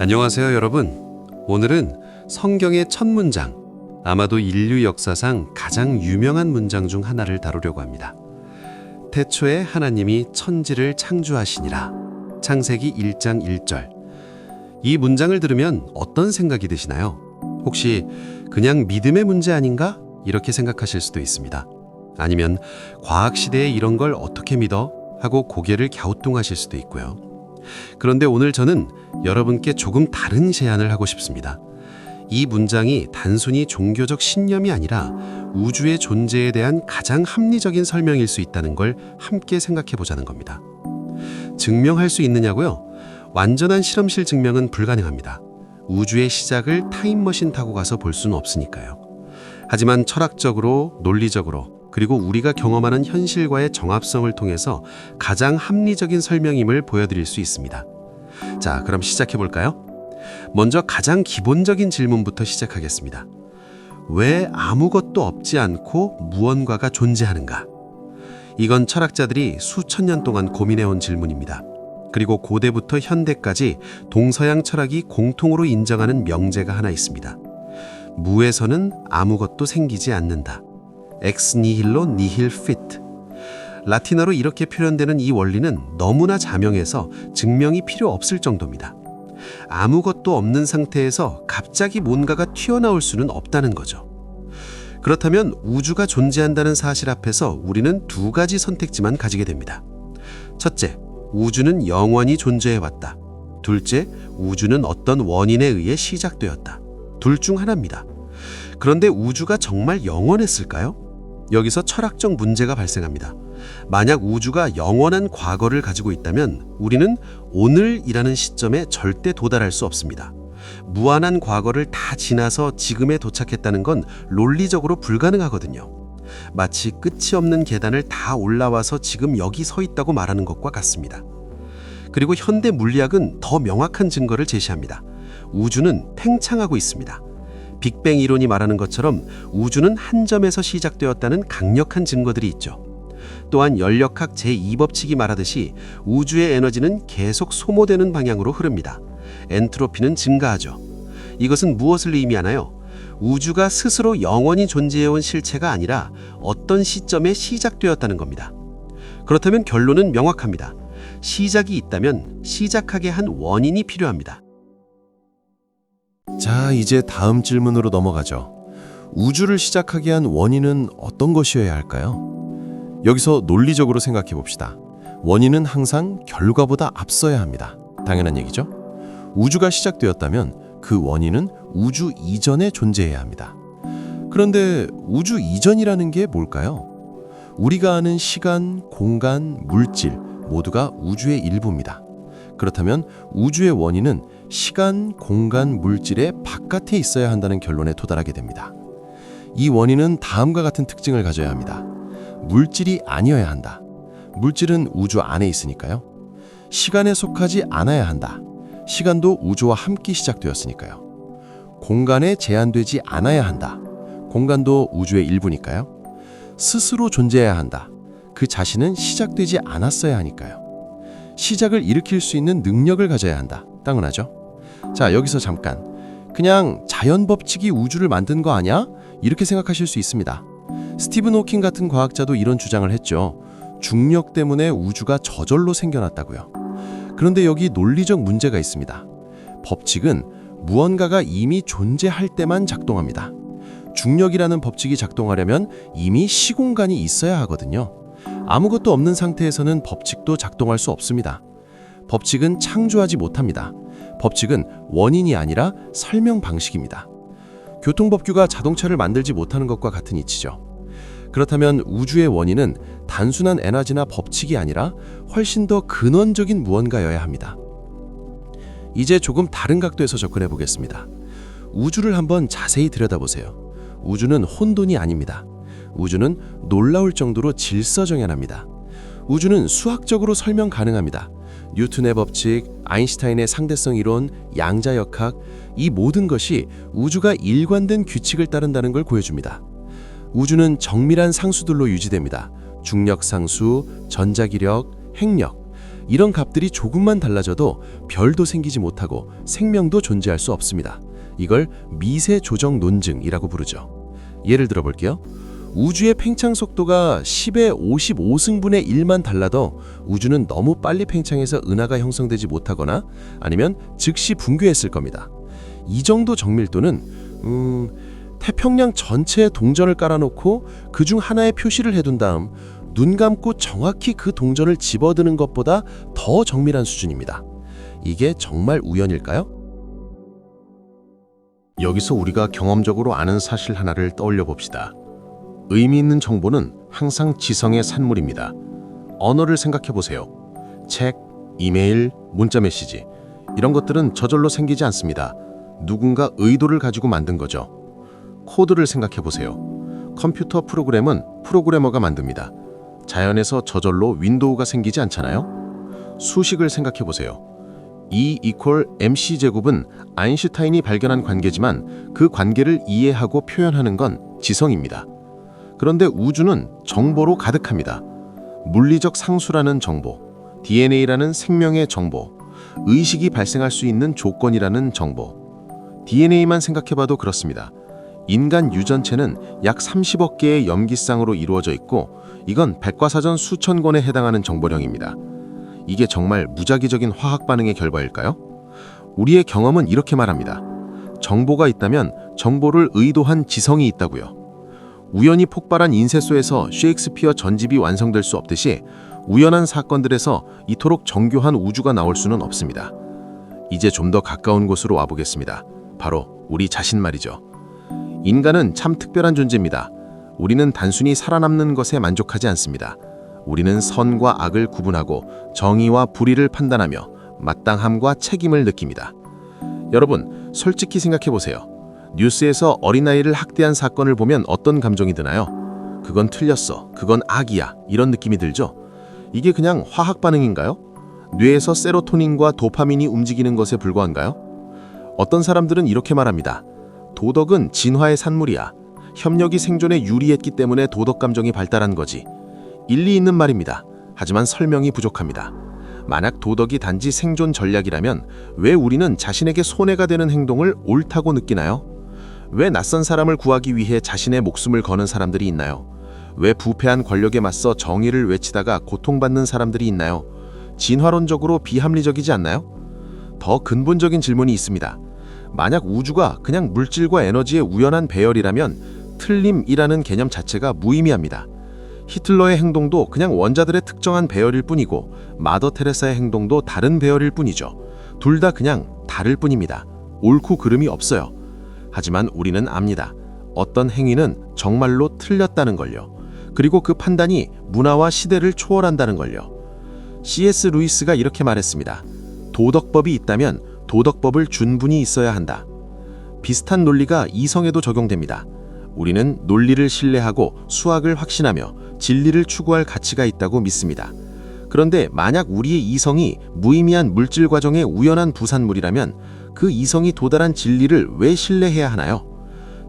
안녕하세요, 여러분. 오늘은 성경의 첫 문장, 아마도 인류 역사상 가장 유명한 문장 중 하나를 다루려고 합니다. 태초에 하나님이 천지를 창조하시니라. 창세기 1장 1절. 이 문장을 들으면 어떤 생각이 드시나요? 혹시 그냥 믿음의 문제 아닌가? 이렇게 생각하실 수도 있습니다. 아니면 과학시대에 이런 걸 어떻게 믿어? 하고 고개를 갸우뚱하실 수도 있고요. 그런데 오늘 저는 여러분께 조금 다른 제안을 하고 싶습니다. 이 문장이 단순히 종교적 신념이 아니라 우주의 존재에 대한 가장 합리적인 설명일 수 있다는 걸 함께 생각해 보자는 겁니다. 증명할 수 있느냐고요? 완전한 실험실 증명은 불가능합니다. 우주의 시작을 타임머신 타고 가서 볼 수는 없으니까요. 하지만 철학적으로, 논리적으로, 그리고 우리가 경험하는 현실과의 정합성을 통해서 가장 합리적인 설명임을 보여드릴 수 있습니다. 자, 그럼 시작해 볼까요? 먼저 가장 기본적인 질문부터 시작하겠습니다. 왜 아무것도 없지 않고 무언가가 존재하는가? 이건 철학자들이 수천 년 동안 고민해온 질문입니다. 그리고 고대부터 현대까지 동서양 철학이 공통으로 인정하는 명제가 하나 있습니다. 무에서는 아무것도 생기지 않는다. ex nihilo nihil fit. 라틴어로 이렇게 표현되는 이 원리는 너무나 자명해서 증명이 필요 없을 정도입니다. 아무것도 없는 상태에서 갑자기 뭔가가 튀어나올 수는 없다는 거죠. 그렇다면 우주가 존재한다는 사실 앞에서 우리는 두 가지 선택지만 가지게 됩니다. 첫째, 우주는 영원히 존재해왔다. 둘째, 우주는 어떤 원인에 의해 시작되었다. 둘 중 하나입니다. 그런데 우주가 정말 영원했을까요? 여기서 철학적 문제가 발생합니다. 만약 우주가 영원한 과거를 가지고 있다면 우리는 오늘이라는 시점에 절대 도달할 수 없습니다. 무한한 과거를 다 지나서 지금에 도착했다는 건 논리적으로 불가능하거든요. 마치 끝이 없는 계단을 다 올라와서 지금 여기 서 있다고 말하는 것과 같습니다. 그리고 현대 물리학은 더 명확한 증거를 제시합니다. 우주는 팽창하고 있습니다. 빅뱅 이론이 말하는 것처럼 우주는 한 점에서 시작되었다는 강력한 증거들이 있죠. 또한 연력학 제2법칙이 말하듯이 우주의 에너지는 계속 소모되는 방향으로 흐릅니다. 엔트로피는 증가하죠. 이것은 무엇을 의미하나요? 우주가 스스로 영원히 존재해온 실체가 아니라 어떤 시점에 시작되었다는 겁니다. 그렇다면 결론은 명확합니다. 시작이 있다면 시작하게 한 원인이 필요합니다. 자, 이제 다음 질문으로 넘어가죠. 우주를 시작하게 한 원인은 어떤 것이어야 할까요? 여기서 논리적으로 생각해 봅시다. 원인은 항상 결과보다 앞서야 합니다. 당연한 얘기죠? 우주가 시작되었다면 그 원인은 우주 이전에 존재해야 합니다. 그런데 우주 이전이라는 게 뭘까요? 우리가 아는 시간, 공간, 물질 모두가 우주의 일부입니다. 그렇다면 우주의 원인은 시간, 공간, 물질의 바깥에 있어야 한다는 결론에 도달하게 됩니다. 이 원인은 다음과 같은 특징을 가져야 합니다. 물질이 아니어야 한다. 물질은 우주 안에 있으니까요. 시간에 속하지 않아야 한다. 시간도 우주와 함께 시작되었으니까요. 공간에 제한되지 않아야 한다. 공간도 우주의 일부니까요. 스스로 존재해야 한다. 그 자신은 시작되지 않았어야 하니까요. 시작을 일으킬 수 있는 능력을 가져야 한다. 당연하죠. 자, 여기서 잠깐. 그냥 자연 법칙이 우주를 만든 거 아니야? 이렇게 생각하실 수 있습니다. 스티븐 호킹 같은 과학자도 이런 주장을 했죠. 중력 때문에 우주가 저절로 생겨났다고요. 그런데 여기 논리적 문제가 있습니다. 법칙은 무언가가 이미 존재할 때만 작동합니다. 중력이라는 법칙이 작동하려면 이미 시공간이 있어야 하거든요. 아무것도 없는 상태에서는 법칙도 작동할 수 없습니다. 법칙은 창조하지 못합니다. 법칙은 원인이 아니라 설명 방식입니다. 교통법규가 자동차를 만들지 못하는 것과 같은 이치죠. 그렇다면 우주의 원인은 단순한 에너지나 법칙이 아니라 훨씬 더 근원적인 무언가여야 합니다. 이제 조금 다른 각도에서 접근해 보겠습니다. 우주를 한번 자세히 들여다보세요. 우주는 혼돈이 아닙니다. 우주는 놀라울 정도로 질서정연합니다. 우주는 수학적으로 설명 가능합니다. 뉴턴의 법칙, 아인슈타인의 상대성 이론, 양자역학, 이 모든 것이 우주가 일관된 규칙을 따른다는 걸 보여줍니다. 우주는 정밀한 상수들로 유지됩니다. 중력 상수, 전자기력, 핵력. 이런 값들이 조금만 달라져도 별도 생기지 못하고 생명도 존재할 수 없습니다. 이걸 미세 조정 논증이라고 부르죠. 예를 들어 볼게요. 우주의 팽창 속도가 10의 55승분의 1만 달라도 우주는 너무 빨리 팽창해서 은하가 형성되지 못하거나 아니면 즉시 붕괴했을 겁니다. 이 정도 정밀도는 태평양 전체에 동전을 깔아놓고 그중 하나에 표시를 해둔 다음 눈 감고 정확히 그 동전을 집어드는 것보다 더 정밀한 수준입니다. 이게 정말 우연일까요? 여기서 우리가 경험적으로 아는 사실 하나를 떠올려 봅시다. 의미 있는 정보는 항상 지성의 산물입니다. 언어를 생각해 보세요. 책, 이메일, 문자 메시지 이런 것들은 저절로 생기지 않습니다. 누군가 의도를 가지고 만든 거죠. 코드를 생각해 보세요. 컴퓨터 프로그램은 프로그래머가 만듭니다. 자연에서 저절로 윈도우가 생기지 않잖아요. 수식을 생각해 보세요. E=mc 제곱은 아인슈타인이 발견한 관계지만 그 관계를 이해하고 표현하는 건 지성입니다. 그런데 우주는 정보로 가득합니다. 물리적 상수라는 정보, DNA라는 생명의 정보, 의식이 발생할 수 있는 조건이라는 정보. DNA만 생각해봐도 그렇습니다. 인간 유전체는 약 30억 개의 염기쌍으로 이루어져 있고 이건 백과사전 수천 권에 해당하는 정보량입니다. 이게 정말 무작위적인 화학 반응의 결과일까요? 우리의 경험은 이렇게 말합니다. 정보가 있다면 정보를 의도한 지성이 있다고요. 우연히 폭발한 인쇄소에서 셰익스피어 전집이 완성될 수 없듯이 우연한 사건들에서 이토록 정교한 우주가 나올 수는 없습니다. 이제 좀 더 가까운 곳으로 와보겠습니다. 바로 우리 자신 말이죠. 인간은 참 특별한 존재입니다. 우리는 단순히 살아남는 것에 만족하지 않습니다. 우리는 선과 악을 구분하고 정의와 불의를 판단하며 마땅함과 책임을 느낍니다. 여러분, 솔직히 생각해보세요. 뉴스에서 어린아이를 학대한 사건을 보면 어떤 감정이 드나요? 그건 틀렸어, 그건 악이야, 이런 느낌이 들죠? 이게 그냥 화학 반응인가요? 뇌에서 세로토닌과 도파민이 움직이는 것에 불과한가요? 어떤 사람들은 이렇게 말합니다. 도덕은 진화의 산물이야. 협력이 생존에 유리했기 때문에 도덕 감정이 발달한 거지. 일리 있는 말입니다. 하지만 설명이 부족합니다. 만약 도덕이 단지 생존 전략이라면 왜 우리는 자신에게 손해가 되는 행동을 옳다고 느끼나요? 왜 낯선 사람을 구하기 위해 자신의 목숨을 거는 사람들이 있나요? 왜 부패한 권력에 맞서 정의를 외치다가 고통받는 사람들이 있나요? 진화론적으로 비합리적이지 않나요? 더 근본적인 질문이 있습니다. 만약 우주가 그냥 물질과 에너지의 우연한 배열이라면 틀림이라는 개념 자체가 무의미합니다. 히틀러의 행동도 그냥 원자들의 특정한 배열일 뿐이고 마더 테레사의 행동도 다른 배열일 뿐이죠. 둘 다 그냥 다를 뿐입니다. 옳고 그름이 없어요. 하지만 우리는 압니다. 어떤 행위는 정말로 틀렸다는 걸요. 그리고 그 판단이 문화와 시대를 초월한다는 걸요. C.S. 루이스가 이렇게 말했습니다. 도덕법이 있다면 도덕법을 준분이 있어야 한다. 비슷한 논리가 이성에도 적용됩니다. 우리는 논리를 신뢰하고 수학을 확신하며 진리를 추구할 가치가 있다고 믿습니다. 그런데 만약 우리의 이성이 무의미한 물질 과정의 우연한 부산물이라면 그 이성이 도달한 진리를 왜 신뢰해야 하나요?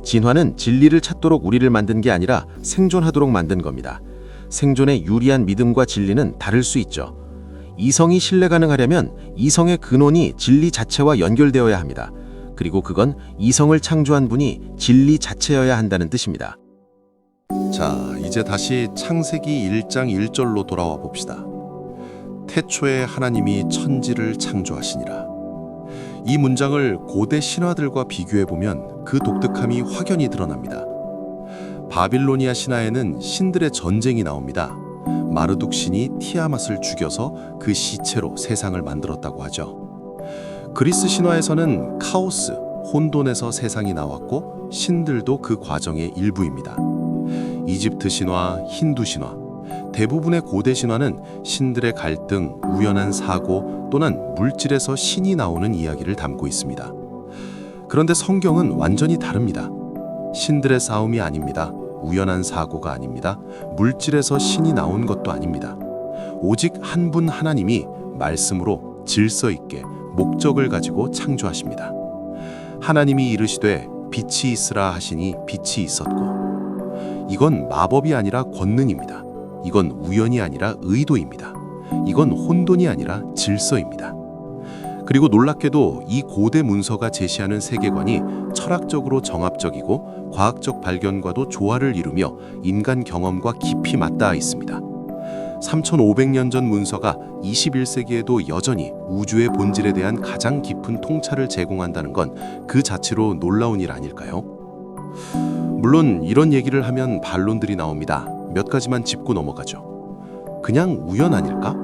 진화는 진리를 찾도록 우리를 만든 게 아니라 생존하도록 만든 겁니다. 생존에 유리한 믿음과 진리는 다를 수 있죠. 이성이 신뢰 가능하려면 이성의 근원이 진리 자체와 연결되어야 합니다. 그리고 그건 이성을 창조한 분이 진리 자체여야 한다는 뜻입니다. 자, 이제 다시 창세기 1장 1절로 돌아와 봅시다. 태초에 하나님이 천지를 창조하시니라. 이 문장을 고대 신화들과 비교해보면 그 독특함이 확연히 드러납니다. 바빌로니아 신화에는 신들의 전쟁이 나옵니다. 마르둑 신이 티아맛을 죽여서 그 시체로 세상을 만들었다고 하죠. 그리스 신화에서는 카오스, 혼돈에서 세상이 나왔고 신들도 그 과정의 일부입니다. 이집트 신화, 힌두 신화, 대부분의 고대 신화는 신들의 갈등, 우연한 사고 또는 물질에서 신이 나오는 이야기를 담고 있습니다. 그런데 성경은 완전히 다릅니다. 신들의 싸움이 아닙니다. 우연한 사고가 아닙니다. 물질에서 신이 나온 것도 아닙니다. 오직 한 분 하나님이 말씀으로 질서 있게 목적을 가지고 창조하십니다. 하나님이 이르시되 빛이 있으라 하시니 빛이 있었고, 이건 마법이 아니라 권능입니다. 이건 우연이 아니라 의도입니다. 이건 혼돈이 아니라 질서입니다. 그리고 놀랍게도 이 고대 문서가 제시하는 세계관이 철학적으로 정합적이고 과학적 발견과도 조화를 이루며 인간 경험과 깊이 맞닿아 있습니다. 3,500년 전 문서가 21세기에도 여전히 우주의 본질에 대한 가장 깊은 통찰을 제공한다는 건 그 자체로 놀라운 일 아닐까요? 물론 이런 얘기를 하면 반론들이 나옵니다. 몇 가지만 짚고 넘어가죠. 그냥 우연 아닐까?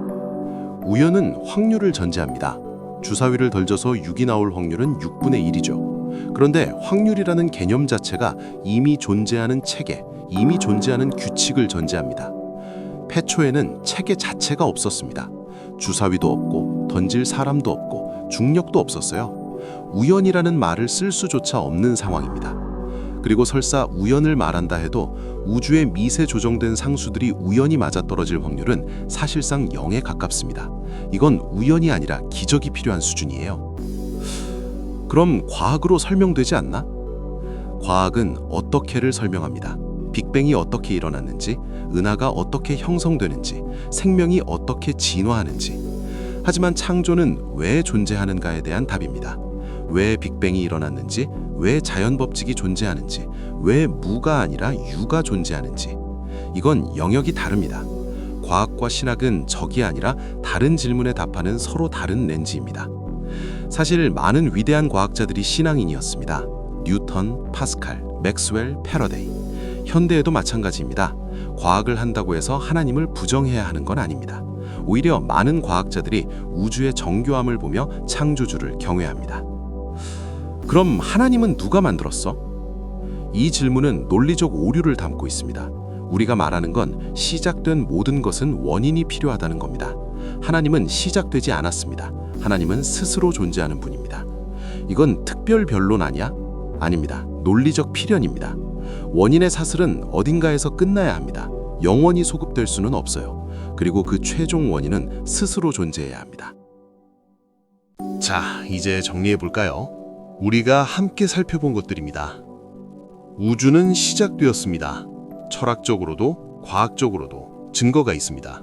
우연은 확률을 전제합니다. 주사위를 던져서 6이 나올 확률은 6분의 1이죠. 그런데 확률이라는 개념 자체가 이미 존재하는 체계, 이미 존재하는 규칙을 전제합니다. 태초에는 체계 자체가 없었습니다. 주사위도 없고 던질 사람도 없고 중력도 없었어요. 우연이라는 말을 쓸 수조차 없는 상황입니다. 그리고 설사 우연을 말한다 해도 우주의 미세 조정된 상수들이 우연히 맞아떨어질 확률은 사실상 0에 가깝습니다. 이건 우연이 아니라 기적이 필요한 수준이에요. 그럼 과학으로 설명되지 않나? 과학은 어떻게를 설명합니다. 빅뱅이 어떻게 일어났는지, 은하가 어떻게 형성되는지, 생명이 어떻게 진화하는지. 하지만 창조는 왜 존재하는가에 대한 답입니다. 왜 빅뱅이 일어났는지, 왜 자연 법칙이 존재하는지, 왜 무가 아니라 유가 존재하는지. 이건 영역이 다릅니다. 과학과 신학은 적이 아니라 다른 질문에 답하는 서로 다른 렌즈입니다. 사실 많은 위대한 과학자들이 신앙인이었습니다. 뉴턴, 파스칼, 맥스웰, 패러데이. 현대에도 마찬가지입니다. 과학을 한다고 해서 하나님을 부정해야 하는 건 아닙니다. 오히려 많은 과학자들이 우주의 정교함을 보며 창조주를 경외합니다. 그럼 하나님은 누가 만들었어? 이 질문은 논리적 오류를 담고 있습니다. 우리가 말하는 건 시작된 모든 것은 원인이 필요하다는 겁니다. 하나님은 시작되지 않았습니다. 하나님은 스스로 존재하는 분입니다. 이건 특별 변론 아니야? 아닙니다. 논리적 필연입니다. 원인의 사슬은 어딘가에서 끝나야 합니다. 영원히 소급될 수는 없어요. 그리고 그 최종 원인은 스스로 존재해야 합니다. 자, 이제 정리해 볼까요? 우리가 함께 살펴본 것들입니다. 우주는 시작되었습니다. 철학적으로도 과학적으로도 증거가 있습니다.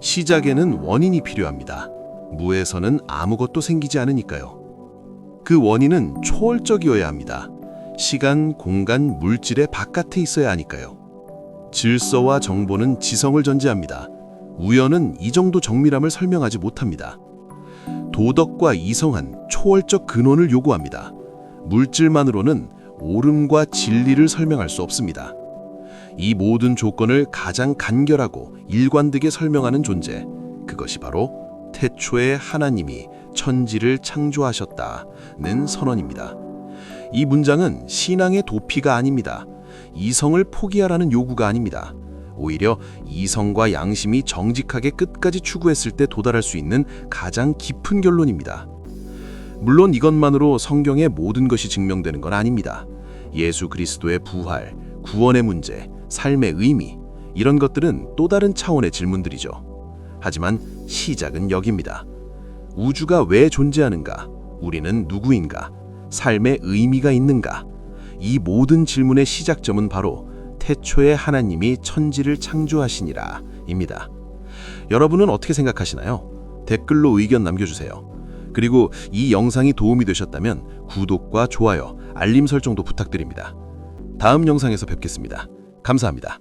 시작에는 원인이 필요합니다. 무에서는 아무것도 생기지 않으니까요. 그 원인은 초월적이어야 합니다. 시간, 공간, 물질의 바깥에 있어야 하니까요. 질서와 정보는 지성을 전제합니다. 우연은 이 정도 정밀함을 설명하지 못합니다. 도덕과 이성은 초월적 근원을 요구합니다. 물질만으로는 옳음과 진리를 설명할 수 없습니다. 이 모든 조건을 가장 간결하고 일관되게 설명하는 존재, 그것이 바로 태초에 하나님이 천지를 창조하셨다는 선언입니다. 이 문장은 신앙의 도피가 아닙니다. 이성을 포기하라는 요구가 아닙니다. 오히려 이성과 양심이 정직하게 끝까지 추구했을 때 도달할 수 있는 가장 깊은 결론입니다. 물론 이것만으로 성경의 모든 것이 증명되는 건 아닙니다. 예수 그리스도의 부활, 구원의 문제, 삶의 의미, 이런 것들은 또 다른 차원의 질문들이죠. 하지만 시작은 여기입니다. 우주가 왜 존재하는가? 우리는 누구인가? 삶의 의미가 있는가? 이 모든 질문의 시작점은 바로 태초에 하나님이 천지를 창조하시니라 입니다. 여러분은 어떻게 생각하시나요? 댓글로 의견 남겨주세요. 그리고 이 영상이 도움이 되셨다면 구독과 좋아요, 알림 설정도 부탁드립니다. 다음 영상에서 뵙겠습니다. 감사합니다.